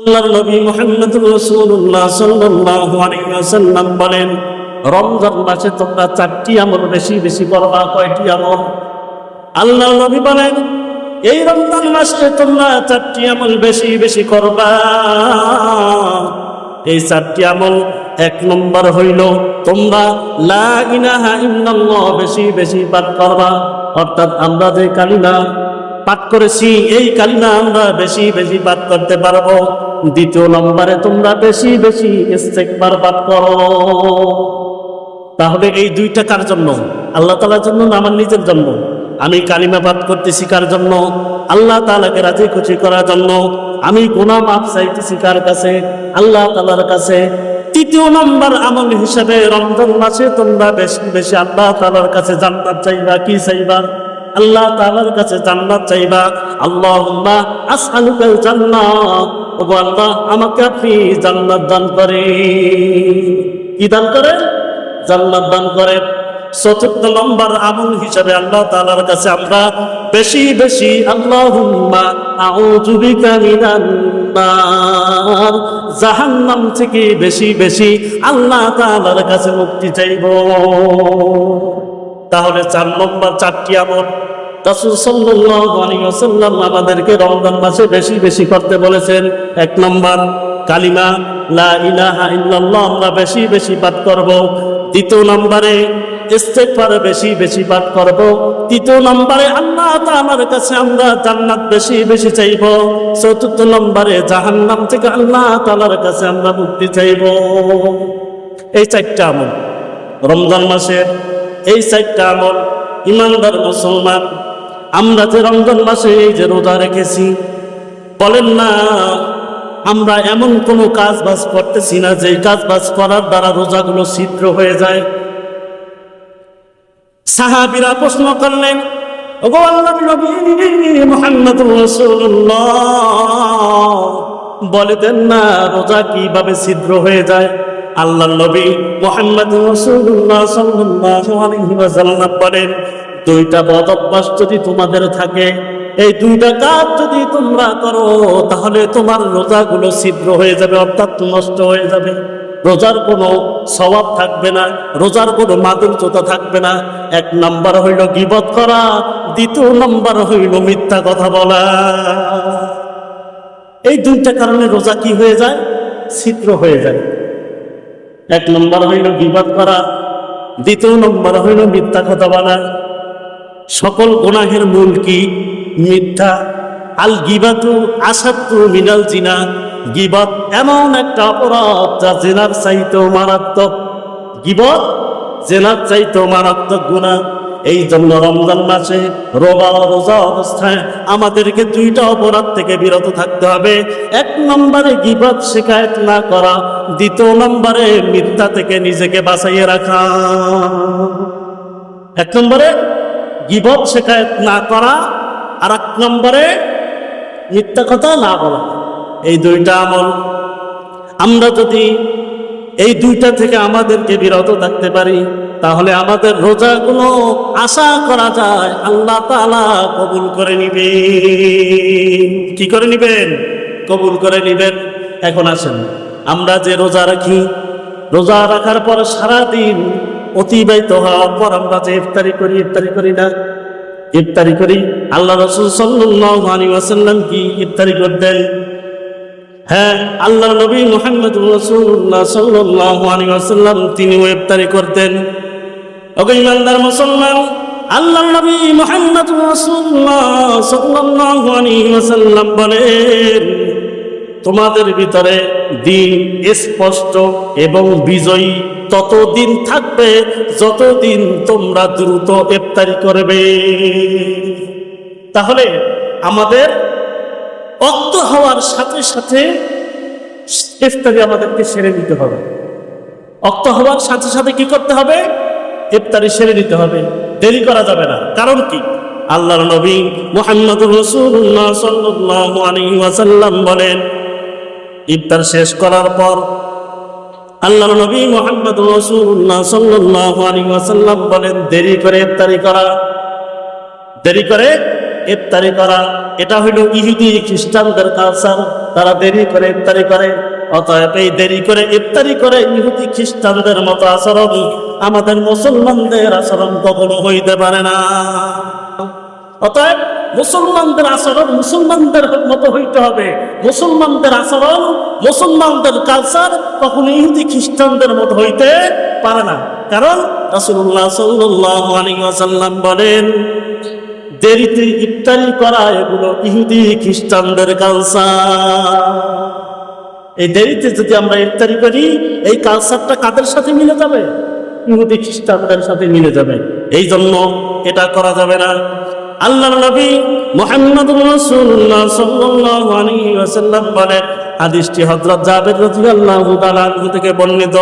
আল্লাহর নবী মুহাম্মদুর রাসূলুল্লাহ সাল্লাল্লাহু আলাইহি ওয়াসাল্লাম বলেন, রমজান মাসে তোমরা 4টি আমল বেশি বেশি করবা। কয়টি আমল? আল্লাহর নবী বলেন, এই রমজান মাসে তোমরা 4টি আমল বেশি বেশি করবা। এই 4টি আমল, 1 নম্বর হইল তোমরা লা ইলাহা ইল্লাল্লাহ বেশি বেশি পাঠ করবা। অর্থাৎ আমরা যে কালিমা পাঠ করেছি এই কালিমা আমরা বেশি বেশি পাঠ করতে পারবো। 2 নম্বরে তোমরা বেশি বেশি ইস্তেগফার পাঠ করো। তাহলে এই 2টা কার জন্য? আল্লাহ তাআলার জন্য না আমার নিজের জন্য? আমি কালিমা পাঠ করতেছি কার জন্য? আল্লাহ তাআলাকে রাজি খুশি করার জন্য। আমি গুনাহ মাফ চাইতেছি কার কাছে? আল্লাহ তাআলার কাছে। 3 নম্বর আমল হিসেবে রমজান মাসে তোমরা বেশি বেশি আল্লাহ তাআলার কাছে জান্নাত চাইবা। কি চাইবা? আল্লাহ তাআলার কাছে জান্নাত চাইবা। আল্লাহুম্মা আসআলুকাল জান্নাত, ওগো আল্লাহ আমাকে আপনি জান্নাত দান করেন। কি দান করেন? জান্নাত দান করেন। 4 নম্বর আমল হিসেবে আল্লাহ তাআলার কাছে আমরা বেশি বেশি আল্লাহুম্মা আউযু বিকা মিনান নার, জাহান্নাম থেকে বেশি বেশি আল্লাহ তাআলার কাছে মুক্তি চাইব। তাহলে 4 নম্বর 4টি আমল রাসূল সাল্লাল্লাহু আলাইহি ওয়াসাল্লাম আমাদেরকে রমজান মাসে বেশি বেশি করতে বলেছেন। 1 নম্বর কালিমা লা ইলাহা ইল্লাল্লাহ আমরা বেশি বেশি পাঠ করব। 2 নম্বরে ইস্তেগফার বেশি বেশি পাঠ করব। 3 নম্বরে আল্লাহ তাআলার কাছে আমরা জান্নাত বেশি বেশি চাইব। 4 নম্বরে জাহান্নাম থেকে আল্লাহ তাআলার কাছে আমরা মুক্তি চাইব। এই 4টা আমল রমজান মাসের, এই 4টা আমল। ইমানদার মুসলমান, আমরা যে রমজান মাসে এই যে রোজা রেখেছি, বলেন না আমরা এমন কোনো কাজ বাজ করতেছি না যে কাজ বাজ করার দ্বারা রোজাগুলো ছিদ্র হয়ে যায়। সাহাবীরা প্রশ্ন করলেন, ওগো আল্লাহর নবী মুহাম্মদুর রাসূলুল্লাহ বলে দেন না রোজা কিভাবে ছিদ্র হয়ে যায়? আল্লাহর নবী মুহাম্মদুর রাসূলুল্লাহ সাল্লাল্লাহু আলাইহি ওয়াসাল্লাম বলেন, 2টা বদ অভ্যাস যদি তোমাদের থাকে, এই 2টা কাজ যদি তোমরা করো, তাহলে তোমার রোজাগুলো ছিদ্র হয়ে যাবে, অর্থাৎ নষ্ট হয়ে যাবে। রোজার কোনো সওয়াব থাকবে না, রোজার কোনো মাধুর্যতা থাকবে না। 1 নম্বর হইল গীবত করা, 2 নম্বর হইল মিথ্যা কথা বলা। এই 2টা কারণে রোজা কি হয়ে যায়? ছিদ্র হয়ে যায়। 1 নম্বর হইল গীবত করা, 2 নম্বর হইল মিথ্যা কথা বলা। সকল গুনাহের মূল কি? মিথ্যা। আল গীবাতু আসাদ্দু মিনাল জিনা, গীবত এমন একটা অপরাধ যা জিনার চাইতেও মারাত্মক। গীবত জিনার চাইতেও মারাত্মক গুনাহ। এই জন্য রমজান মাসে রোজা অবস্থায় আমাদেরকে 2টা অপরাধ থেকে বিরত থাকতে হবে। 1 নম্বরে গীবত শিকায়ত না করা, 2 নম্বরে মিথ্যা থেকে নিজেকে বাঁচাইয়ে রাখা। 1 নম্বরে গীবত শিকায়ত না করা, আর 1 নম্বরে মিথ্যা কথা না বলা। এই 2টা আমল আমরা যদি এই 2টা থেকে আমাদেরকে বিরত থাকতে পারি, তাহলে আমাদের রোজাগুলো আশা করা যায় আল্লাহ তাআলা কবুল করে নিবেন। কি করে নিবেন? কবুল করে নিবেন। এখন আসেন, আমরা যে রোজা রাখি, রোজা রাখার পর সারাদিন অতিবাহিত হওয়ার পর আমরা যে ইফতারি করি না? ইফতারি করি। আল্লাহ রাসূল সাল্লাল্লাহু আলাইহি ওয়াসাল্লাম কি ইফতারি করতেন? হ্যাঁ, আল্লাহর নবী মুহাম্মদুর রাসূলুল্লাহ সাল্লাল্লাহু আলাইহি ওয়াসাল্লাম তিনিও ইফতারি করতেন। ওগো ইমানদার মুসলমান, আল্লাহর নবী মুহাম্মদুর রাসূলুল্লাহ সাল্লাল্লাহু আলাইহি ওয়াসাল্লাম বলেন, তোমাদের ভিতরে দিন স্পষ্ট এবং বিজয়ী ততদিন থাকবে যতদিন তোমরা দ্রুত ইফতারি করবে। তাহলে আমাদের অক্ত হওয়ার সাথে সাথে ইফতারি আমাদেরকে সেরে নিতে হবে। অক্ত হওয়ার সাথে সাথে কি করতে হবে? ইফতারি সেরে নিতে হবে, দেরি করা যাবে না। কারণ কি? আল্লাহর নবী মুহাম্মদুর রাসূলুল্লাহ সাল্লাল্লাহু আলাইহি ওয়াসাল্লাম বলেন, ইফতার শেষ করার পর আল্লাহর নবী মুহাম্মদুর রাসূলুল্লাহ সাল্লাল্লাহু আলাইহি ওয়াসাল্লাম বলেন, দেরি করে ইফতারি করা, দেরি করে ইফতারি করা, এটা হইল ইহুদি খ্রিস্টানদের কালচার। তারা দেরি করে ইফতারি করে। অতএব এই দেরি করে ইফতারি করে ইহুদি খ্রিস্টানদের মতো আচরণ আমাদের মুসলমানদের আচরণ কখনো হইতে পারে না। অতএব মুসলমানদের আচরণ মুসলমানদের মতো হইতে হবে। মুসলমানদের আচরণ মুসলমানদের কালচার কখনো ইহুদি খ্রিস্টানদের মতো হইতে পারে না। কারণ রাসূলুল্লাহ সাল্লাল্লাহু আলাইহি ওয়াসাল্লাম বলেন, দেরিতে ইফতারি করা এগুলো ইহুদি খ্রিস্টানদের কালচার। এই দেরিতে যদি আমরা ইফতারি করি, এই কালচারটা কাদের সাথে মিলে যাবে? ইহুদি খ্রিস্টানদের সাথে মিলে যাবে। এই জন্য এটা করা যাবে না। আল্লাহর নবী মুহাম্মদুর রাসূলুল্লাহ সাল্লাল্লাহু আলাইহি ওয়াসাল্লাম বলেন, হাদিসটি হযরত জাবের রাদিয়াল্লাহু তাআলা আনহু থেকে বর্ণিত।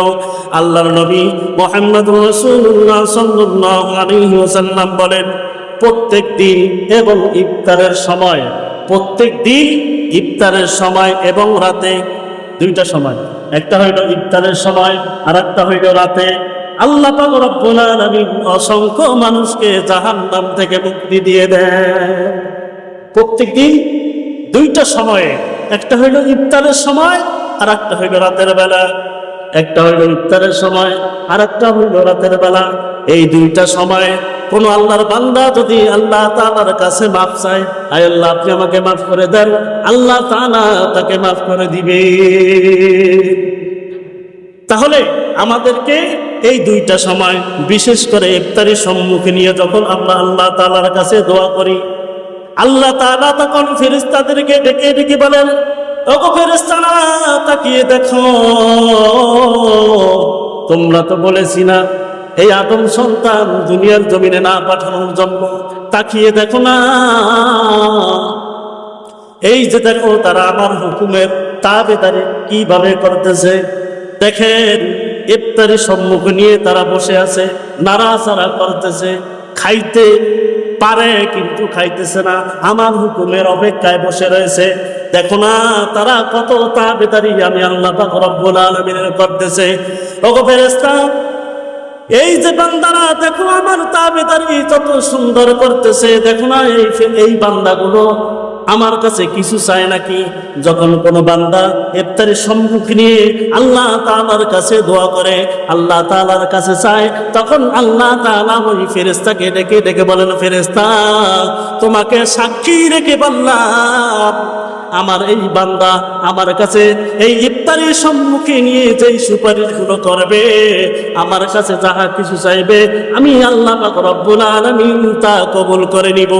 আল্লাহর নবী মুহাম্মদুর রাসূলুল্লাহ সাল্লাল্লাহু আলাইহি ওয়াসাল্লাম বলেন, প্রত্যেক দিন এবং ইফতারের সময়, প্রত্যেক দিন ইফতারের সময় এবং রাতে, দুইটা সময়, একটা হইল ইফতারের সময় আর একটা হইল রাতে, আল্লাহ পাক রব্বুল আলামিন অসংখ্য মানুষকে জাহান্নাম থেকে মুক্তি দিয়ে দেন। প্রত্যেকদিন দুইটা সময়ে, একটা হইল ইফতারের সময় আর একটা হইল রাতের বেলা। একটা হইল ইফতারের সময় আর একটা হইল রাতের বেলা। এই দুইটা সময় কোন আল্লাহর বান্দা যদি আল্লাহ তাআলার কাছে মাফ চায়, আয় আল্লাহ আপনি আমাকে মাফ করে দেন, আল্লাহ তাআলা তাকে মাফ করে দিবে। তাহলে আমাদেরকে এই দুইটা সময়, বিশেষ করে ইফতারির সম্মুখে নিয়ে যখন আমরা আল্লাহ তাআলার কাছে দোয়া করি, আল্লাহ তাআলা তখন ফেরেশতাদেরকে ডেকে ডেকে বলেন, ওগো ফেরেশতারা তাকিয়ে দেখো, তোমরা তো বলেছি না এই আদম সন্তান দুনিয়ার জমিনে না পাঠানোর জন্য, তাকিয়ে দেখো না, এই যে দেখো তারা আমার হুকুমের তাবেদারি কিভাবে করতেছে। দেখেন ইফতারি সম্মুখ নিয়ে তারা বসে আছে, নাড়াচাড়া করতেছে, খাইতে পারে কিন্তু খাইতেছে না, আমার হুকুমের অপেক্ষায় বসে রয়েছে। দেখো না তারা কত তাবেদারি আমি আল্লাহ পাক রব্বুল আলামিনের করতেছে। ওগো ফেরেশতা, এই যে বান্দারা দেখো আমার তাবেদারি যত সুন্দর করতেছে, দেখো না এই বান্দাগুলো আমার কাছে কিছু চায় নাকি? যখন কোনো বান্দা ইফতারের সম্মুখীন নিয়ে আল্লাহ তাআলার কাছে দোয়া করে, আল্লাহ তাআলার কাছে চায়, তখন আল্লাহ তাআলা ওই ফেরেশতাকে ডেকে ডেকে বলেন, ফেরেশতা তোমাকে সাক্ষী রেখে বললাম, আমার এই বান্দা আমার কাছে এই ইফতারের সম্মুখে নিয়ে যেই সুপারিশগুলো করবে, আমার কাছে যাহা কিছু চাইবে, আমি আল্লাহ পাক রব্বুল আলামিন তা কবুল করে নিব।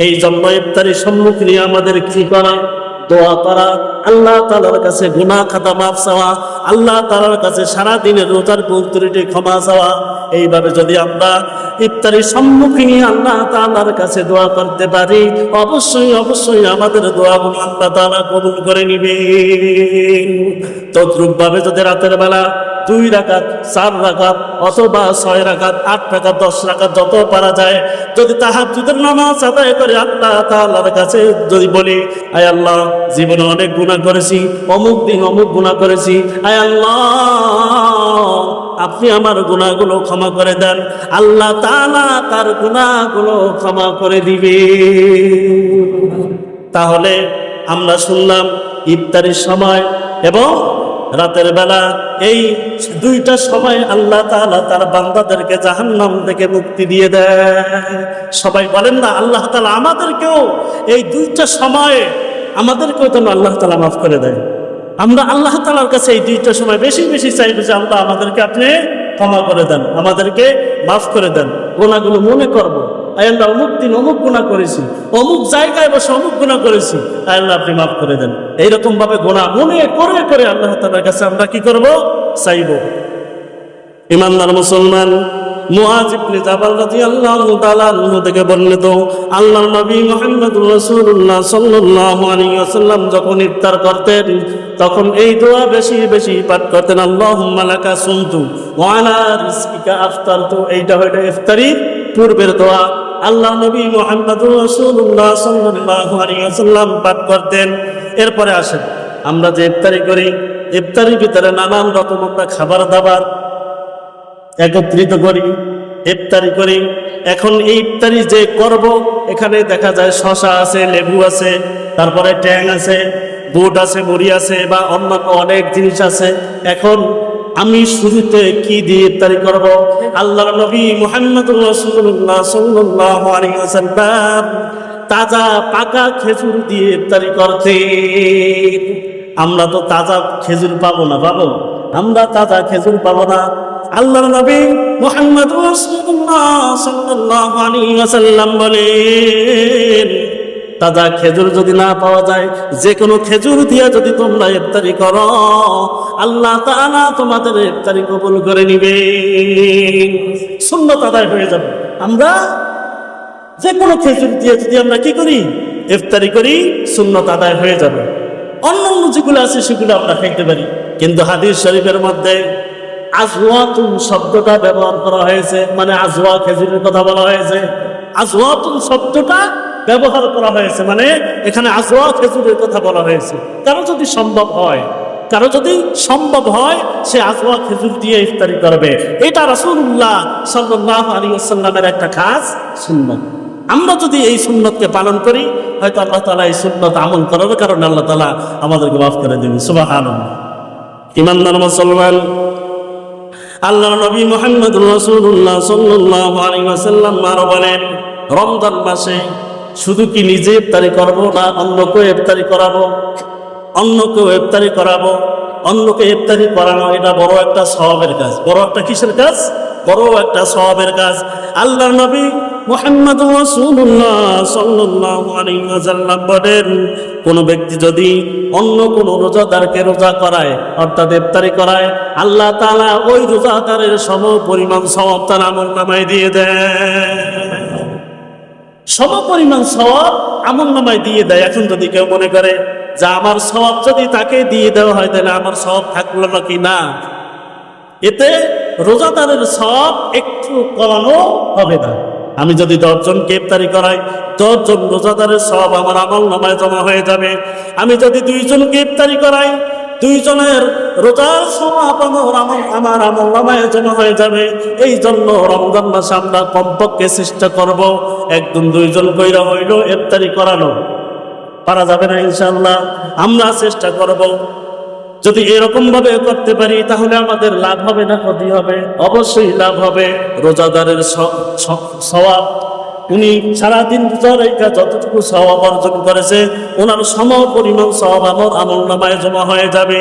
এই জন্য ইফতারের সম্মুখে নিয়ে আমাদের কি করা? দোয়া করা, আল্লাহ তাআলার কাছে গুনাহ খাতা মাফ চাওয়া, আল্লাহ তাআলার কাছে সারা দিনের রোজার ভুল ত্রুটি ক্ষমা চাওয়া। এইভাবে যদি আমরা ইফতারের সম্মুখীন আল্লাহ তাআলার কাছে দোয়া করতে পারি, অবশ্যই অবশ্যই আমাদের দোয়াগুলো আল্লাহ তাআলা কবুল করে নেবেন। তদ্রূপ ভাবে যদি রাতের বেলা 2 রাকাত, 4 রাকাত অথবা 6 রাকাত, 8 রাকাত, 10 রাকাত যত পারা যায়, যদি তাহাজ্জুদের নামাজ আদায় করে আল্লাহ তাআলার কাছে যদি বলি, আয় আল্লাহ জীবনে অনেক গুনাহ করেছি, অমুক দিন অমুক গুনাহ করেছি, আয় আল্লাহ আপনি আমার গুনাহগুলো ক্ষমা করে দেন, আল্লাহ তাআলা তার গুনাহগুলো ক্ষমা করে দিবে। তাহলে আমরা শুনলাম ইফতারের সময় এবং রাতের বেলা, এই দুইটা সময় আল্লাহ তাআলা তার বান্দাদেরকে জাহান্নাম থেকে মুক্তি দিয়ে দেয়। সবাই বলেন না, আল্লাহ তাআলা আমাদেরকেও এই দুইটা সময়ে আমাদেরকেও যেন আল্লাহ তাআলা মাফ করে দেয়। আমরা আল্লাহ তাআলার কাছে এই দুইটা সময় বেশি বেশি চাইবো যে আল্লাহ আমাদেরকে আপনি ক্ষমা করে দেন, আমাদেরকে মাফ করে দেন। গুনাহগুলো মনে করব, আয় আল্লাহ অমুক দিন অমুক গুনাহ করেছি, অমুক জায়গায় বসে অমুক গুনাহ করেছি, আয় আল্লাহ আপনি মাফ করে দেন। এইরকম ভাবে গুনাহ মনে করে করে আল্লাহ তাআলার কাছে আমরা কি করব? চাইব। ইমানদার মুসলমান মুআয ইবনে জাবাল রাদিয়াল্লাহু তাআলা আনহু থেকে বর্ণিত, আল্লাহর নবী মুহাম্মদুর রাসূলুল্লাহ সাল্লাল্লাহু আলাইহি ওয়াসাল্লাম যখন ইফতার করতেন তখন এই দোয়া বেশি বেশি পাঠ করতেন, আল্লাহুম্মা লাকা সুমতু ওয়া আলা রিজকিকা আফতারতু। এইটা হলো ইফতারির পূর্বের দোয়া। আল্লাহর নবী মুহাম্মদুর রাসূলুল্লাহ সাল্লাল্লাহু আলাইহি ওয়াসাল্লাম পাঠ করতেন। এরপরে আসেন আমরা যে ইফতারি করি, ইফতারির ভিতরে নানান রকম আমরা খাবার দাবার একত্রিত করি। ইফতারি করি। এখন এই ইফতারি যে করব, এখানে দেখা যায় শসা আছে, লেবু আছে, তারপরে ট্যাং আছে, বুট আছে, মুড়ি আছে, বা অন্যান্য অনেক জিনিস আছে। এখন আমি শুরুতে কি দিয়ে ইফতারি করব? আল্লাহর নবী মুহাম্মদুর রাসূলুল্লাহ সাল্লাল্লাহু আলাইহি ওয়াসাল্লাম তাজা পাকা খেজুর দিয়ে ইফতারি করতেন। আমরা তো তাজা খেজুর পাবো না, পাবো? আমরা তাজা খেজুর পাবো না। আল্লাহর নবী মুহাম্মদুর রাসূলুল্লাহ সাল্লাল্লাহু আলাইহি ওয়াসাল্লাম বলেন, তাজা খেজুর যদি না পাওয়া যায়, যে কোনো খেজুর দিয়ে যদি তোমরা ইফতারি করো, আল্লাহ তাআলা তোমাদের ইফতারি কবুল করে নিবে, সুন্নাত আদায় হয়ে যাবে। আমরা যে কোনো খেজুর দিয়ে যদি আমরা কি করি, ইফতারি করি, সুন্নাত আদায় হয়ে যাবে। অন্যান্য যেগুলো আছে সেগুলো আমরা খাইতে পারি। কিন্তু হাদিস শরীফের মধ্যে আজওয়াতুন শব্দটা ব্যবহার করা হয়েছে, মানে আজওয়া খেজুরের কথা বলা হয়েছে। আজওয়াতুন শব্দটা ব্যবহার করা হয়েছে, মানে এখানে আজওয়া খেজুরের কথা বলা হয়েছে। কারো যদি সম্ভব হয় সে আজওয়া খেজুর দিয়ে ইফতারি করবে। এটা রাসূলুল্লাহ সাল্লাল্লাহু আলাইহি ওয়াসাল্লামের একটা খাস সুন্নাত। আমরা যদি এই সুন্নতকে পালন করি, হয়তো আল্লাহ তাআলা এই সুন্নত আমল করার কারণে আল্লাহ তাআলা আমাদেরকে মাফ করে দেবেন। সুবহানাল্লাহ। ঈমানদার মুসলমান, আল্লাহর নবী মুহাম্মদুর রাসূলুল্লাহ সাল্লাল্লাহু আলাইহি ওয়াসাল্লাম আরো বলেন, রমজান মাসে শুধু কি নিজে ইফতারি করব না অন্যকেও ইফতারি করাবো? অন্যকেও ইফতারি করাবো। অন্যকে ইফতারি করানো এটা বড় একটা সওয়াবের কাজ। বড় একটা কিসের কাজ? বড় একটা সওয়াবের কাজ। আল্লাহর নবী মুহাম্মদুর রাসূলুল্লাহ সাল্লাল্লাহু আলাইহি ওয়াসাল্লাম বলেন, কোন ব্যক্তি যদি অন্য কোন রোজাদারকে রোজা করায়, অর্থাৎ ইফতারি করায়, আল্লাহ তাআলা ওই রোজাদারের সম পরিমাণ সওয়াব তার আমলনামায় দিয়ে দেয়। সম পরিমাণ সওয়াব আমলনামায় দিয়ে দেয়। এখন যদি কেউ মনে করে যে আমার সওয়াব যদি তাকে দিয়ে দেওয়া হয়, তাহলে আমার সওয়াব থাকলো নাকি? না, এতে রোজাদারের সওয়াব একটু কমানো হবে না। আমি যদি 10 জনকে ইফতারি করাই, 10 জন রোজাদারের সওয়াব আমার আমলনামায় জমা হয়ে যাবে। আমি যদি 2 জনকে ইফতারি করাই, 2 জনের রোজার সওয়াব আমার আমলনামায় জমা হয়ে যাবে। এই জন্য রমজান মাসে আমরা কমপক্ষে চেষ্টা করব 1 জন 2 জন কইরা হইল ইফতারি করানো। পারা যাবে না ইনশাআল্লাহ, আমরা চেষ্টা করব। যদি এরকম ভাবে করতে পারি তাহলে আমাদের লাভ হবে না ক্ষতি হবে? অবশ্যই লাভ হবে। রোজাদারের সওয়াব, উনি সারাদিন রোজা রেখে যতটুকু সওয়াব অর্জন করেছে, ওনার সম পরিমাণ সওয়াব আমার আমলনামায় জমা হয়ে যাবে।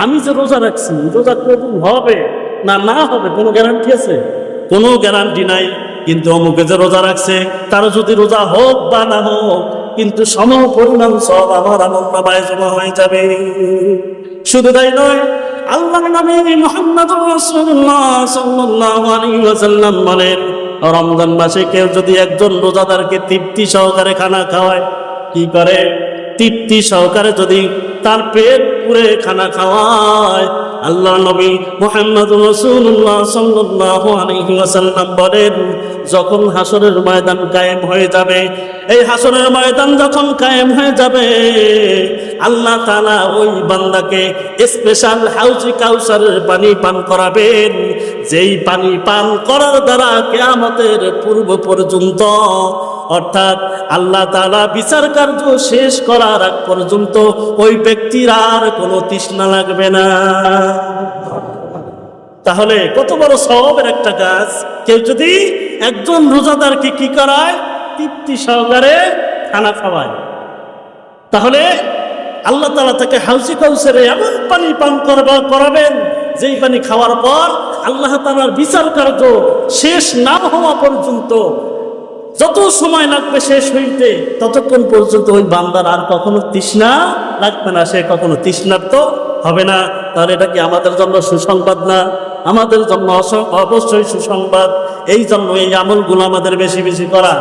আমি যে রোজা রাখছি, রোজা কবুল হবে না না হবে কোনো গ্যারান্টি আছে? কোনো গ্যারান্টি নাই। কিন্তু অমুকে যে রোজা রাখছে, তার যদি রোজা হোক বা না হোক, কিন্তু সম পরিমাণ সওয়াব আমার আমলনামায় জমা হয়ে যাবে। শুধু তাই নয়, আল্লাহর নবী মুহাম্মদুর রাসূলুল্লাহ সাল্লাল্লাহু আলাইহি ওয়াসাল্লাম বলেন, রমজান মাসে কেউ যদি একজন রোজাদারকে তৃপ্তি সহকারে খানা খাওয়ায়, কি করে? তৃপ্তি সহকারে যদি তার পেট পুরে খানা খাওয়ায়, আল্লাহর নবী মুহাম্মদুর রাসূলুল্লাহ সাল্লাল্লাহু আলাইহি ওয়াসাল্লাম বলেন, যখন হাসরের ময়দান কায়েম হয়ে যাবে, এই হাসরের ময়দান যখন কায়েম হয়ে যাবে, আল্লাহ তাআলা ওই বান্দাকে স্পেশাল হাউজে কাউসারের পানি পান করাবেন, যেই পানি পান করার দ্বারা কিয়ামতের পূর্ব পর্যন্ত, অর্থাৎ আল্লাহ তাআলা বিচার কার্য শেষ করার আগ পর্যন্ত ওই ব্যক্তির আর কোনো তৃষ্ণা লাগবে না। তাহলে কত বড় সওয়াবের একটা কাজ। কেউ যদি একজন রোজাদারকে কি করায়? তৃপ্তি সহকারে খানা খাওয়ায়, তাহলে আল্লাহ তাআলা তাকে হাউজে কাউসারে এমন পানি পান করাবেন, যেই পানি খাওয়ার পর আল্লাহ তাআলার বিচার কার্য শেষ না হওয়া পর্যন্ত, যত সময় লাগবে শেষ হইতে, ততক্ষণ পর্যন্ত ওই বান্দার আর কখনো তৃষ্ণা লাগবে না, সে কখনো তৃষ্ণার্ত হবে না। তাহলে এটা কি আমাদের জন্য সুসংবাদ না? আমাদের জন্য অবশ্যই সুসংবাদ। এই জন্য এই আমলগুলো আমাদের বেশি বেশি করা।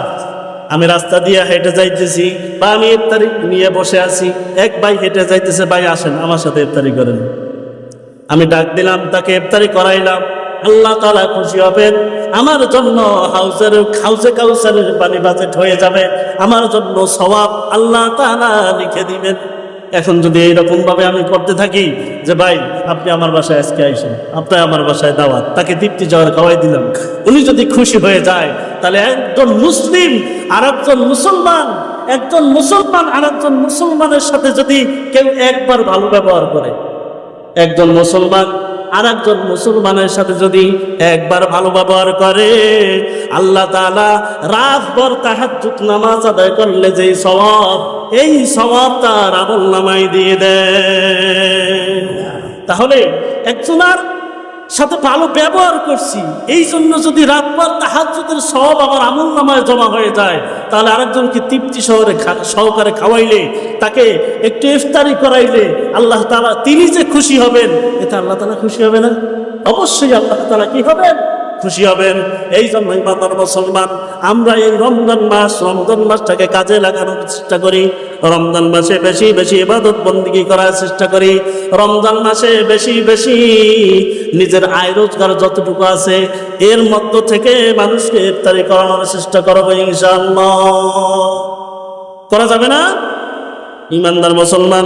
আমি রাস্তা দিয়ে হেঁটে যাইতেছি, বা আমি ইফতারি নিয়ে বসে আছি, এক ভাই হেঁটে যাইতেছে, ভাই আসেন আমার সাথে ইফতারি করেন। আমি ডাক দিলাম, তাকে ইফতারি করাইলাম, আল্লাহ তাআলা খুশি হবেন, আমার জন্য হাউজে কাউসারের পানি বাজেট হয়ে যাবে, আমার জন্য সওয়াব আল্লাহ তাআলা লিখে দিবেন। এখন যদি এইরকম ভাবে আমি করতে থাকি, যে ভাই আপনি আমার বাসায় আজকে আইসেন, আপনি আমার বাসায় দাওয়াত, তাকে তৃপ্তি জয়ের খাওয়াই দিলাম। উনি যদি খুশি হয়ে যায় তাহলে একজন মুসলিম আর একজন মুসলমান, একজন মুসলমান আর একজন মুসলমানের সাথে যদি কেউ একবার ভালো ব্যবহার করে, একজন মুসলমান আর একজন মুসলমানের সাথে যদি একবার ভালো ব্যবহার করে, আল্লাহ তাআলা রাতভর তাহাজ্জুদ নামাজ আদায় করলে যেই সওয়াব, এই সওয়াব তার আমলনামায় দিয়ে দেয়। তাহলে একজনের সাথে ভালো ব্যবহার করছি, এই জন্য যদি রাতভর তাহাজ্জুদের সওয়াব আমার আমলনামায় জমা হয়ে যায়, তাহলে আরেকজনকে তৃপ্তি সহকারে খাওয়াইলে, তাকে একটু ইফতারি করাইলে আল্লাহ তাআলা তিনি যে খুশি হবেন, এটা আল্লাহ তাআলা খুশি হবে না? অবশ্যই আল্লাহ তাআলা কি হবেন? খুশি হবেন। এই জন্য ইমানদার মুসলমান, আমরা এই রমজান মাসটাকে কাজে লাগানোর চেষ্টা করি। রমজান মাসে বেশি বেশি ইবাদত বন্দেগী করার চেষ্টা করি। রমজান মাসে বেশি বেশি নিজের আয় রোজগার যতটুকু আছে এর মধ্য থেকে মানুষকে ইফতারি করানোর চেষ্টা করবো ইনশাআল্লাহ। করা যাবে না? ইমানদার মুসলমান,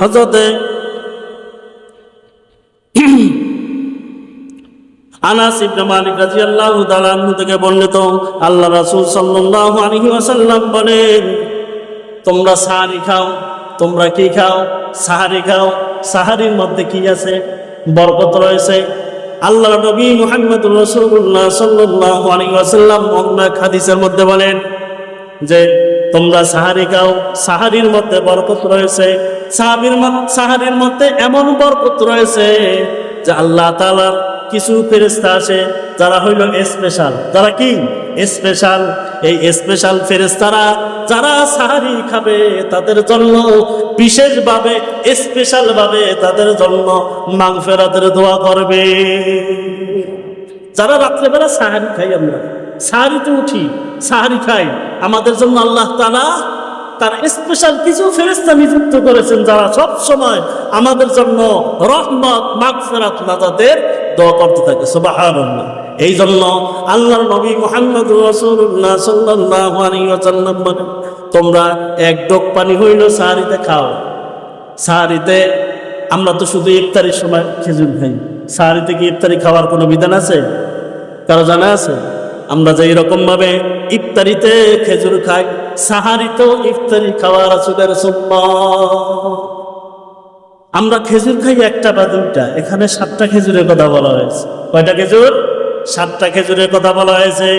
হযরতে আনাস ইবনে মালিক রাদিয়াল্লাহু তাআলা আনহু থেকে বর্ণিত, আল্লাহ রাসূল সাল্লাল্লাহু আলাইহি ওয়াসাল্লাম বলেন, তোমরা সাহারি খাও। তোমরা কি খাও? সাহারি খাও। সাহারির মধ্যে কি আছে? বরকত রয়েছে। আল্লাহর নবী মুহাম্মদুর রাসূলুল্লাহ সাল্লাল্লাহু আলাইহি ওয়াসাল্লাম অন্য এক হাদিসের মধ্যে বলেন যে তোমরা সাহারি খাও, সাহারির মধ্যে বরকত রয়েছে। সাহারির মধ্যে এমন বরকত রয়েছে যে আল্লাহ তাআলার কিছু ফেরেশতা আসে যারা হইল স্পেশাল। যারা কি? স্পেশাল। এই স্পেশাল ফেরেশতারা যারা সাহারি খাবে তাদের জন্য বিশেষভাবে স্পেশালভাবে তাদের জন্য মাগফিরাতের দোয়া করবে। যারা রাত্রেবেলা সাহারি খাই, আমরা সাহারিতে উঠি, সাহারি খাই, আমাদের জন্য আল্লাহ তাআলা তার স্পেশাল কিছু ফেরেশতা নিযুক্ত করেছেন যারা সব সময় আমাদের জন্য রহমত, মাগফিরাত, নাজাতের দোয়া করতে থাকে। সুবহানাল্লাহ। এই জন্য আল্লাহর নবী মুহাম্মদুর রাসূলুল্লাহ সাল্লাল্লাহু আলাইহি ওয়াসাল্লাম বলেন, তোমরা এক ডোক পানি হইল সাহারিতে খাও। সাহারিতে আমরা তো শুধু ইফতারির সময় খেজুর খাই। সাহারিতে কি ইফতারি খাওয়ার কোনো বিধান আছে? কারো জানা আছে? আমরা যে এরকম ভাবে ইফতারিতে খেজুর খাই, সাহারিতেও ইফতারি খাওয়া রাসূলের সুন্নাত। আমরা খেজুর খাই একটা বা দুইটা, এখানে 7টা খেজুরের কথা বলা হয়েছে। কয়টা খেজুর? 7টা খেজুরের কথা বলা হয়েছে।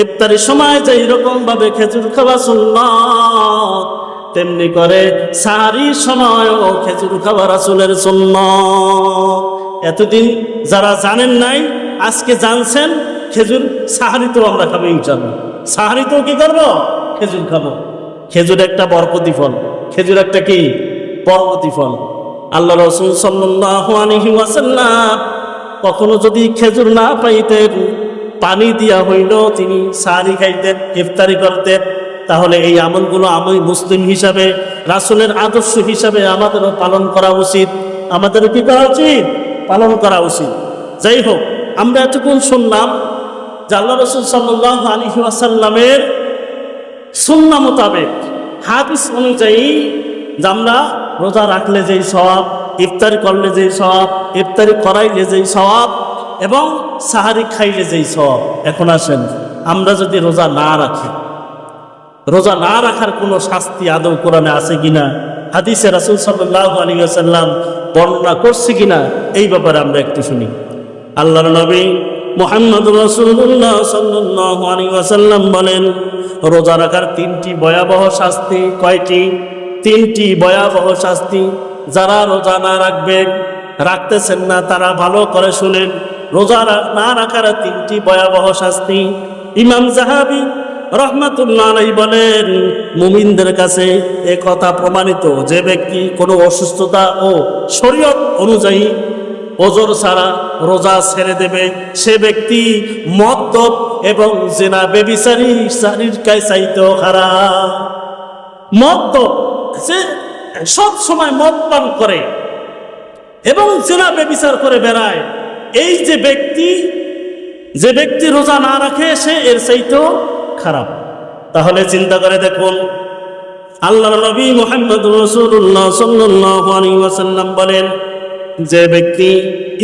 ইফতারির সময় যে এরকম ভাবে খেজুর খাওয়া সুন্নাত, তেমনি করে সাহারির সময়ও খেজুর খাওয়া রাসূলের সুন্নাত। এতদিন যারা জানেন নাই আজকে জানছেন, খেজুর সাহারিতেও আমরা খাবো ইনশাআল্লাহ। সাহারিতেও কি করবো? খেজুর খাবো। খেজুর একটা বরকতি ফল। খেজুর একটা কি? বরকতি ফল। আল্লাহ রাসূল সাল্লাল্লাহু আলাইহি ওয়াসাল্লাম কখনো যদি খেজুর না পাইতেন, পানি দিয়া হইল তিনি সাহারি খাইতেন, ইফতারি করতেন। তাহলে এই আমলগুলো আমি মুসলিম হিসাবে, রাসূলের আদর্শ হিসাবে আমাদেরও পালন করা উচিত। আমাদেরও কি করা উচিত? পালন করা উচিত। যাই হোক, আমরা এতক্ষণ শুনলাম যে আল্লাহ রাসূল সাল্লাল্লাহু আলাইহি ওয়াসাল্লামের সুন্নাহ মোতাবেক, হাদিস অনুযায়ী যে আমরা রোজা রাখলে যেই সওয়াব, ইফতারি করলে যেই সওয়াব, ইফতারি করাইলে যেই সওয়াব এবং সাহারি খাইলে যেই সওয়াব। এখন আসেন, আমরা যদি রোজা না রাখি, রোজা না রাখার কোনো শাস্তি আদৌ কোরআনে আছে কিনা, হাদিসে রাসূল সাল্লাল্লাহু আলাইহি ওয়াসাল্লাম বর্ণনা করছে কিনা, এই ব্যাপারে আমরা একটু শুনি। আল্লাহর নবী মুহাম্মদুর রাসূলুল্লাহ সাল্লাল্লাহু আলাইহি ওয়াসাল্লাম বলেন, রোজা রাখার 3টি ভয়াবহ শাস্তি। কয়টি? 3টি ভয়াবহ শাস্তি। যারা রোজা না রাখবেন, রাখতেছেন না, তারা ভালো করে শুনেন। রোজা না রাখার 3টি ভয়াবহ শাস্তি। ইমাম যাহাবী রাহমাতুল্লাহ আলাইহি বলেন, মুমিনদের কাছে এ কথা প্রমাণিত, যে ব্যক্তি কোনো অসুস্থতা ও শরীয়ত অনুযায়ী ওজর ছাড়া রোজা ছেড়ে দেবে, সে ব্যক্তি মদ্যপ এবং জিনা ব্যভিচারী শারীর চাইতেও খারাপ। মদ্যপ, সে সব সময় মদ পান করে এবং জিনা ব্যভিচার করে বেড়ায়, এই যে ব্যক্তি রোজা না রাখে, সে এর চাইতেও খারাপ। তাহলে চিন্তা করে দেখুন, আল্লাহর নবী মুহাম্মদুর রাসূলুল্লাহ সাল্লাল্লাহু আলাইহি ওয়াসাল্লাম বলেন, যে ব্যক্তি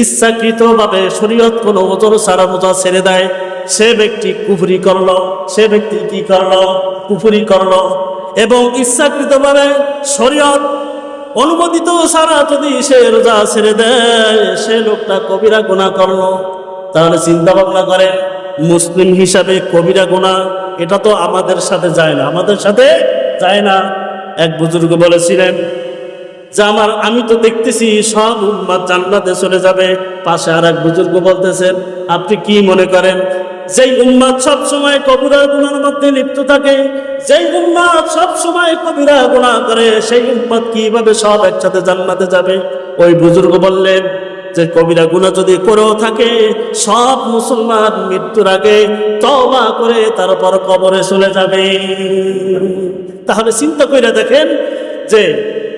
ইচ্ছাকৃতভাবে শরীয়ত কোনো ওজর সারা বোঝা ছেড়ে দেয়, সে ব্যক্তি কুফরি করলো। সে ব্যক্তি কি করলো? কুফরি করলো। এবং ইচ্ছাকৃতভাবে শরীয়ত অনুমোদিত সারা যদি সে রোজা ছেড়ে দেয়, সে লোকটা কবিরা গুনাহ করলো। তাহলে চিন্তা ভাবনা করেন, মুসলিম হিসাবে কবিরা গুনাহ এটা তো আমাদের সাথে যায় না, আমাদের সাথে যায় না। এক বুজুর্গ বলেছিলেন যে আমি তো দেখতেছি সব উম্মাত জান্নাতে চলে যাবে। পাশে আর এক বুজুর্গ বলতেছেন, আপনি কি মনে করেন যেই উম্মাত সব সময় কবিরা গুনাহের মধ্যে লিপ্ত থাকে, যেই উম্মাত সব সময় কবিরা গুনাহ করে, সেই উম্মাত কিভাবে সব একসাথে জান্নাতে যাবে? ওই বুজুর্গ বললেন যে কবিরা গুনাহ যদি করেও থাকে, সব মুসলমান মৃত্যুর আগে তওবা করে তারপর কবরে চলে যাবে। তাহলে চিন্তা করে দেখেন যে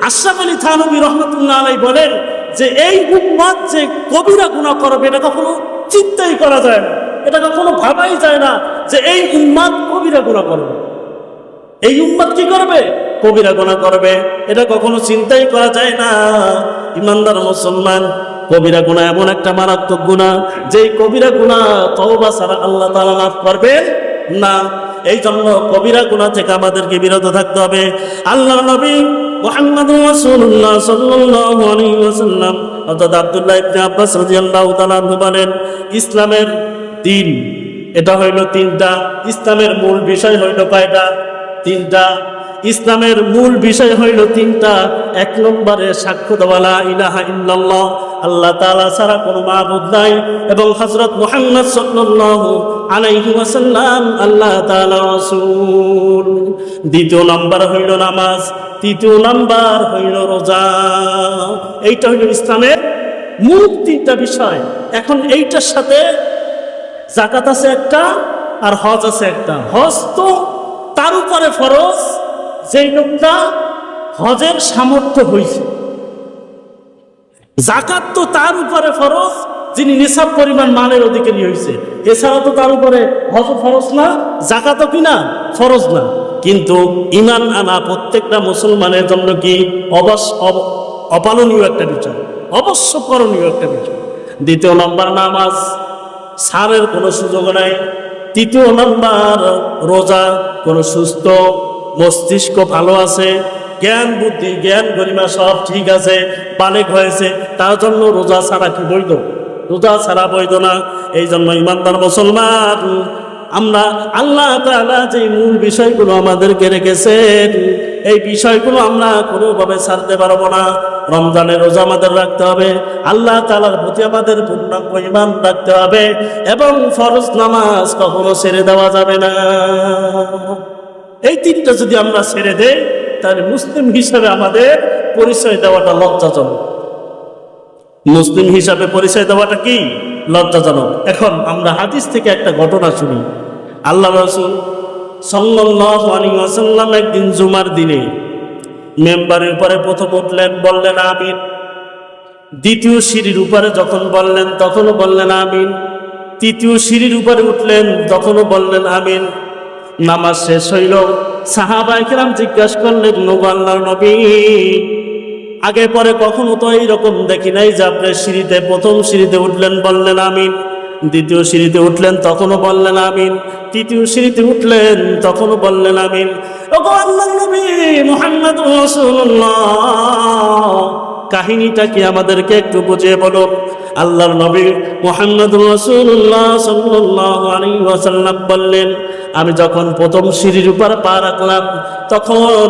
আশরাফ আলী থানভী রহমাতুল্লাহ আলাইহি বলেন যে এই উম্মাত যে কবিরা গুনাহ করবে এটা কখনো চিন্তাই করা যায় না, এটা কখনো ভাবাই যায় না যে এই উম্মাত কবিরা গুনাহ করবে। এই উম্মাত কি করবে? কবিরা গুনাহ করবে। এটা কখনো চিন্তাই করা যায় না। ইমানদার মুসলমান, কবিরা গুনাহ এমন একটা মারাত্মক গুনাহ, যেই কবিরা গুনাহ তওবা ছাড়া আল্লাহ তাআলা মাফ করবেন না। এই জন্য কবিরা গুনাহ থেকে আমাদেরকে বিরত থাকতে হবে। আল্লাহর নবী মুহাম্মদুর রাসূলুল্লাহ সাল্লাল্লাহু আলাইহি ওয়াসাল্লাম হযরত আব্দুল্লাহ ইবনে আব্বাস রাদিয়াল্লাহু তাআলা আনহু বলেন, ইসলামের দিন এটা হইল তিনটা। ইসলামের মূল বিষয় হইল কয়টা? তিনটা। ইসলামের মূল বিষয় হইল তিনটা। এক নম্বরে সাক্ষ্য দেওয়া লা ইলাহা ইল্লাল্লাহ, আল্লাহ তাআলা ছাড়া কোনো মাবুদ নাই, এবং হযরত মুহাম্মদ সাল্লাল্লাহু আলাইহি ওয়াসাল্লাম আল্লাহ তাআলার রাসূল। দ্বিতীয় নাম্বার হইল নামাজ, তৃতীয় নাম্বার হইল রোজা। এইটা হইল ইসলামের মূল তিনটা বিষয়। এখন এইটার সাথে যাকাত আছে একটা, আর হজ আছে একটা। হজ তো তার উপরে ফরজ যেই লোকটা হজের সামর্থ্য হয়েছে। যাকাত তো তার উপরে ফরজ যিনি নিসাব পরিমাণ মালের অধিকারী হয়েছে। এছাড়া তো তার উপরে হজ ফরজ না, যাকাতও কি না, ফরজ না। কিন্তু ঈমান আনা প্রত্যেকটা মুসলমানের জন্য কি অপালনীয় একটা বিষয়, অবশ্য করণীয় একটা বিষয়। দ্বিতীয় নম্বর নামাজ, সারের কোনো সুযোগ নাই। তৃতীয় নম্বর রোজা, কোনো সুস্থ মস্তিষ্ক ভালো আছে, জ্ঞান বুদ্ধি জ্ঞান গরিমা সব ঠিক আছে, বালেগ হয়েছে, তার জন্য রোজা ছাড়া কি বৈধ? রোজা ছাড়া বৈধ না। এই জন্য ইমানদার মুসলমান, আমরা আল্লাহ তাআলা যে মূল বিষয়গুলো আমাদেরকে রেখেছেন, এই বিষয়গুলো আমরা কোনোভাবে ছাড়তে পারবো না। রমজানের রোজা আমাদের রাখতে হবে, আল্লাহ তাআলার প্রতি আমাদের পূর্ণাঙ্গ ঈমান রাখতে হবে, এবং ফরজ নামাজ কখনো ছেড়ে দেওয়া যাবে না। এই তিনটা যদি আমরা ছেড়ে দেই, তাহলে মুসলিম হিসাবে আমাদের পরিচয় দেওয়াটা লজ্জাজনক। মুসলিম হিসাবে পরিচয় দেওয়াটা কি লজ্জাজনক। এখন আমরা হাদিস থেকে একটা ঘটনা শুনি। আল্লাহ রাসূল সাল্লাল্লাহু আলাইহি ওয়াসাল্লাম একদিন জুমার দিনে মেম্বারের উপরে প্রথম উঠলেন, বললেন আমিন। দ্বিতীয় সিঁড়ির উপরে যখন বললেন তখনও বললেন আমিন। তৃতীয় সিঁড়ির উপরে উঠলেন তখনও বললেন আমিন। নামাজ শেষ হইল। সাহাবায়ে কেরাম জিজ্ঞাসা করলেন, নবী, আল্লাহর নবী, আগে পরে কখনো তো এইরকম দেখি নাই যে আপনি সিঁড়িতে প্রথম সিঁড়িতে উঠলেন বললেন আমিন, দ্বিতীয় সিঁড়িতে উঠলেন তখনও বললেন আমিন, তৃতীয় সিঁড়িতে উঠলেন তখনও বললেন আমিন। ওগো আল্লাহর নবী মুহাম্মদুর রাসূলুল্লাহ, কাহিনীটা কি আমাদেরকে একটু বুঝিয়ে বলুন। আল্লাহর নবী মুহাম্মদুর রাসূলুল্লাহ সাল্লাল্লাহু আলাইহি ওয়াসাল্লাম বললেন, আমি যখন প্রথম সিঁড়ির উপর পা রাখলাম তখন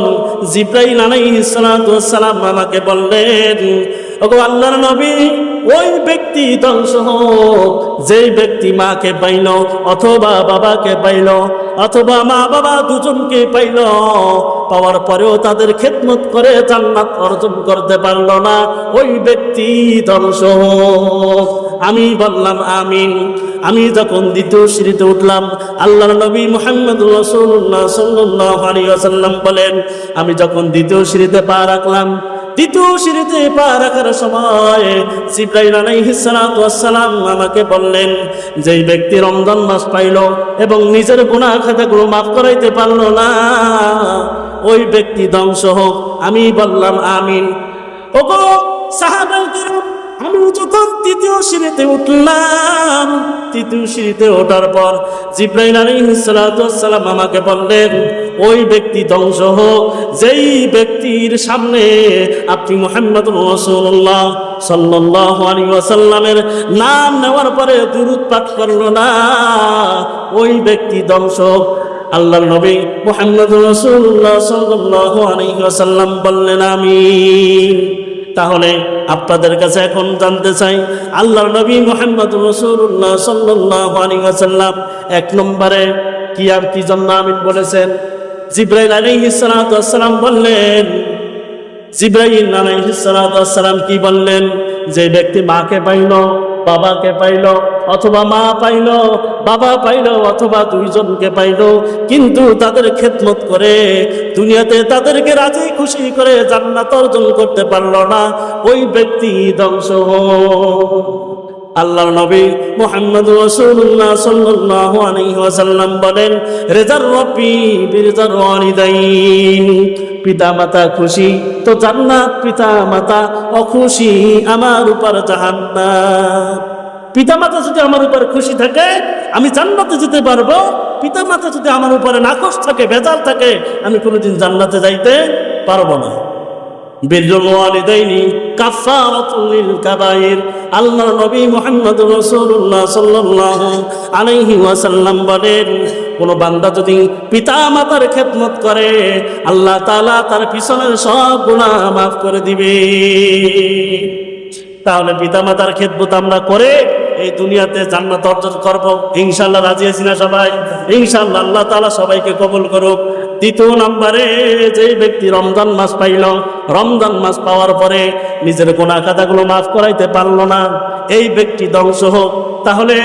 জিবরাইল আলাইহিস সালাতু ওয়াস সালাম আমাকে বললেন, ওগো আল্লাহর নবী, ওই ব্যক্তি ধ্বংস হোক যেই ব্যক্তি মাকে পাইল অথবা বাবাকে পাইল অথবা মা বাবা দুজনকে পাইল, পাওয়ার পরেও তাদের খেদমত করে জান্নাত অর্জন করতে পারল না, ওই ব্যক্তি ধ্বংস হোক। আমি বললাম আমিন। আমি যখন দ্বিতীয় সিঁড়িতে উঠলাম, আল্লাহর নবী মুহাম্মদুর রাসূলুল্লাহ সাল্লাল্লাহু আলাইহি ওয়াসাল্লাম বলেন, আমি যখন দ্বিতীয় সিঁড়িতে পা রাখলাম, দ্বিতীয় সিঁড়িতে পা রাখার সময় জিবরাইল আলাইহিস সালাতু ওয়াস সালাম আমাকে বললেন, যেই ব্যক্তি রমজান মাস পাইল এবং নিজের গুনাহ খাতাগুলো মাফ করাইতে পারল না, ওই ব্যক্তি ধ্বংস হোক। আমি বললাম আমিন। ওগো সাহাবায়ে কেরাম, আমি যখন তৃতীয় সিঁড়িতে উঠলাম, তৃতীয় সিঁড়িতে ওঠার পর জিবরাইল আলাইহিস সালাতু ওয়াস সালাম আমাকে বললেন, ওই ব্যক্তি ধ্বংস হোক যেই ব্যক্তির সামনে আপনি মুহাম্মদুর রাসূলুল্লাহ সাল্লাল্লাহু আলাইহি ওয়াসাল্লামের নাম নেওয়ার পরে দুরূদ পাঠ করলো না, ওই ব্যক্তি ধ্বংস হোক। আল্লাহর নবী মুহাম্মদুর রাসূলুল্লাহ সাল্লাল্লাহু আলাইহি ওয়াসাল্লাম বললেন আমিন। তাহলে আপনাদের কাছে এখন জানতে চাই, আল্লাহর নবী মুহাম্মদুর রাসূলুল্লাহ সাল্লাল্লাহু আলাইহি ওয়াসাল্লাম এক নম্বরে কি আর কি জন্য আমিন বলেছেন? জিবরাইল আলাইহিস সালাতু ওয়াস সালাম বললেন, জিবরাইল আলাইহিস সালাতু ওয়াস সালাম কি বললেন? যে ব্যক্তি মাকে পাইল, বাবাকে পাইল, অথবা মা পাইল, বাবা পাইল, অথবা দুইজনকে পাইল, কিন্তু তাদের খেদমত করে দুনিয়াতে তাদেরকে রাজি খুশি করে জান্নাত অর্জন করতে পারল না, ওই ব্যক্তি ধ্বংস হোক। আল্লাহর নবী মুহাম্মদুর রাসূলুল্লাহ সাল্লাল্লাহু আলাইহি ওয়াসাল্লাম বলেন, রিজার রব্বি বিরিজার ওয়ালিদাইন, পিতা মাতা খুশি তো জান্নাত, পিতা মাতা অখুশি আমার উপর জাহান্নাম। পিতা মাতা যদি আমার উপর খুশি থাকে আমি জান্নাতে যেতে পারবো, পিতা মাতা যদি আমার উপরে নাখোশ থাকে, বেজার থাকে, আমি কোনোদিন জান্নাতে যাইতে পারবো না। বিররুল ওয়ালিদাইনি কাফারাতুল লিল কাবাইর। আল্লাহর নবী মুহাম্মদুর রাসূলুল্লাহ সাল্লাল্লাহু আলাইহি ওয়াসাল্লাম বলেন, কোন বান্দা যদি পিতা মাতার খেদমত করে আল্লাহ তাআলা তার পিছনের সব গুনাহ মাফ করে দিবে। তাহলে পিতা মাতার খেদমত আমরা করে এই দুনিয়াতে জান্নাত অর্জন করব ইনশাআল্লাহ। রাজি আছি না সবাই? ইনশাআল্লাহ আল্লাহ তাআলা সবাইকে কবুল করুক। দ্বিতীয় নম্বরে, যে ব্যক্তি রমজান মাস পাইল, রমজান মাস পাওয়ার পরে নিজের গুনাহ খাতাগুলো মাফ করাইতে পারলো না, এই ব্যক্তি ধ্বংস হোক। তাহলে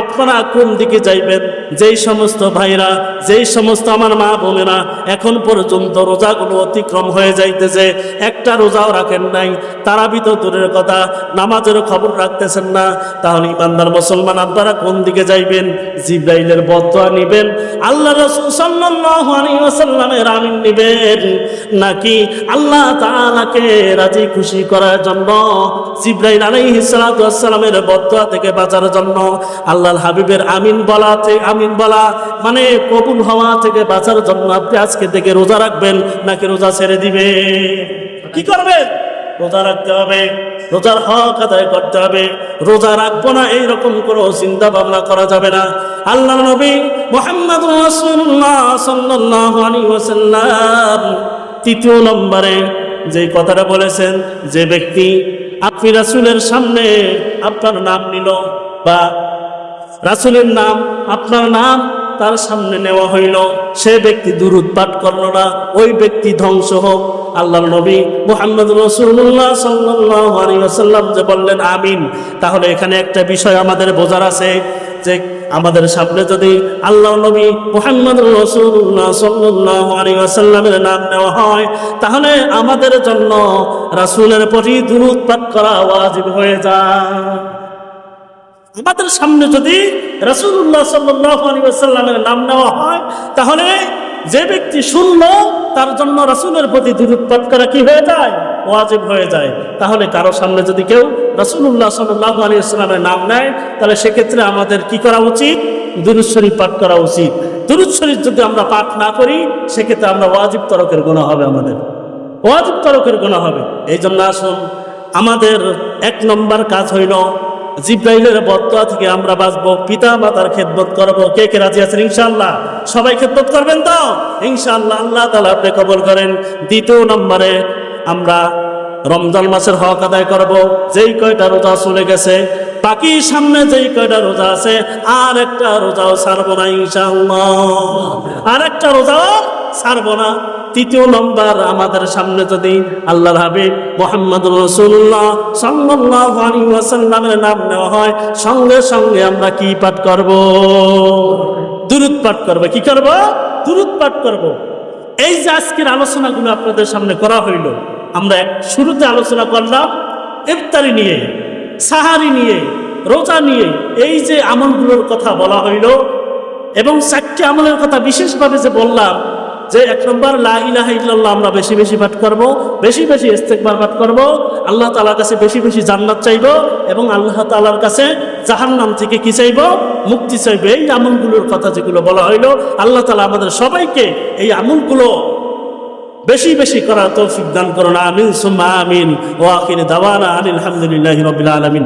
আপনারা কোন দিকে যাইবেন? যেই সমস্ত ভাইরা, যেই সমস্ত আমার মা বোনেরা এখন পর্যন্ত রোজাগুলো অতিক্রম হয়ে যাইতেছে, একটা রোজাও রাখেন নাই, তারাবি তো দূরের কথা, নামাজের খবর রাখতেছেন না, তাহলে ইমানদার মুসলমান আপনারা কোন দিকে যাইবেন? জিবরাইলের বদদোয়া নিবেন, আল্লাহ রাসূল সাল্লাল্লাহু আলাইহি ওয়াসাল্লামের আমিন নিবেন, নাকি আল্লাহ তাআলাকে রাজি খুশি করার জন্য জিবরাইল আলাইহিস সালাতু ওয়াস সালামের বদদোয়া থেকে বাঁচার জন্য আল্লাহর হাবিবের আমিন বলা মানে কবুল হওয়া থেকে বাঁচার জন্য আপনি আজকে থেকে রোজা রাখবেন নাকি রোজা ছেড়ে দিবে? কি করবেন? রোজা রাখতে হবে, রোজার হক আদায় করতে হবে। রোজা রাখবো না এইরকম কোনো চিন্তা ভাবনা করা যাবে না। আল্লাহর নবী মুহাম্মদুর রাসূলুল্লাহ সাল্লাল্লাহু আলাইহি ওয়াসাল্লাম তৃতীয় নম্বরে যে কথাটা বলেছেন, যে ব্যক্তি আপনি রাসূলের সামনে আপনার নাম নিল বা রাসূলের নাম, আপনার নাম তার সামনে নেওয়া হইল, সে ব্যক্তি দুরূদ পাঠ করলো না, ওই ব্যক্তি ধ্বংস হোক। আল্লাহর নবী মুহাম্মদুর রাসূলুল্লাহ সাল্লাল্লাহু আলাইহি ওয়াসাল্লাম যে বললেন আমিন, তাহলে এখানে একটা বিষয় আমাদের বোঝার আছে যে আমাদের সামনে যদি আল্লাহর নবী মুহাম্মদুর রাসূলুল্লাহ সাল্লাল্লাহু আলাইহি ওয়াসাল্লামের নাম নেওয়া হয়, তাহলে আমাদের জন্য রাসূলের প্রতি দুরূদ পাঠ করা ওয়াজিব হয়ে যায়। আমাদের সামনে যদি রাসূলুল্লাহ সাল্লাল্লাহু আলাইহি ওয়াসাল্লামের নাম নেওয়া হয়, তাহলে যে ব্যক্তি শুনলো তার জন্য রাসূলের প্রতি দুরূদ পাঠ করা কি হয়ে যায়? ওয়াজিব হয়ে যায়। তাহলে কারো সামনে যদি কেউ রাসূলুল্লাহ সাল্লাল্লাহু আলাইহি ওয়াসাল্লামের নাম নেয়, তাহলে সেক্ষেত্রে আমাদের কি করা উচিত? দুরূদ শরীফ পাঠ করা উচিত। দুরূদ শরীফ যদি আমরা পাঠ না করি, সেক্ষেত্রে আমরা ওয়াজিব তরকের গুনাহ হবে, আমাদের ওয়াজিব তরকের গুনাহ হবে। এই জন্য আসুন, আমাদের এক নম্বর কাজ হইল জিবরাইলের বদদোয়া থেকে আমরা বাঁচবো, পিতা মাতার খেদমত করবো। কে কে রাজি আছেন? ইনশাআল্লাহ সবাই খেদমত করবেন তো? ইনশাআল্লাহ আল্লাহ তাআলা আপনি কবুল করেন। দ্বিতীয় নম্বরে আমরা রমজান মাসের হক আদায় করব। যেই কয়টা রোজা চলে গেছে, বাকি সামনে যেই কয়টা রোজা আছে, আর একটা রোজাও ছাড়বো না ইনশাআল্লাহ, আর একটা রোজাও ছাড়বো না। তৃতীয় নম্বর, আমাদের সামনে যদি আল্লাহর হাবিব মুহাম্মদুর রাসূলুল্লাহ সাল্লাল্লাহু আলাইহি ওয়াসাল্লামের নাম নেওয়া হয়, সঙ্গে সঙ্গে আমরা কি পাঠ করব? দুরূদ পাঠ করব। কি করব? দুরূদ পাঠ করব। এই যে আজকের আলোচনাগুলো আপনাদের সামনে করা হইল, আমরা শুরুতে আলোচনা করলাম ইফতারি নিয়ে, সাহারি নিয়ে, রোজা নিয়ে, এই যে আমলগুলোর কথা বলা হইল এবং 4টি আমলের কথা বিশেষভাবে যে বললাম, যে 1 নম্বর লা ইলাহা ইল্লাল্লাহ আমরা বেশি বেশি পাঠ করব, বেশি বেশি ইস্তেগফার পাঠ করব, আল্লাহ তাআলার কাছে বেশি বেশি জান্নাত চাইব এবং আল্লাহ তাআলার কাছে জাহান্নাম থেকে কি চাইব? মুক্তি চাইব। এই আমলগুলোর কথা যেগুলো বলা হইল, আল্লাহ তাআলা আমাদের সবাইকে এই আমলগুলো বেশি বেশি করার তৌফিক দান করুন। আমিন সুম্মা আমিন। ওয়া আখির দাওয়ানা আনিল হামদুলিল্লাহি রাব্বিল আলামিন।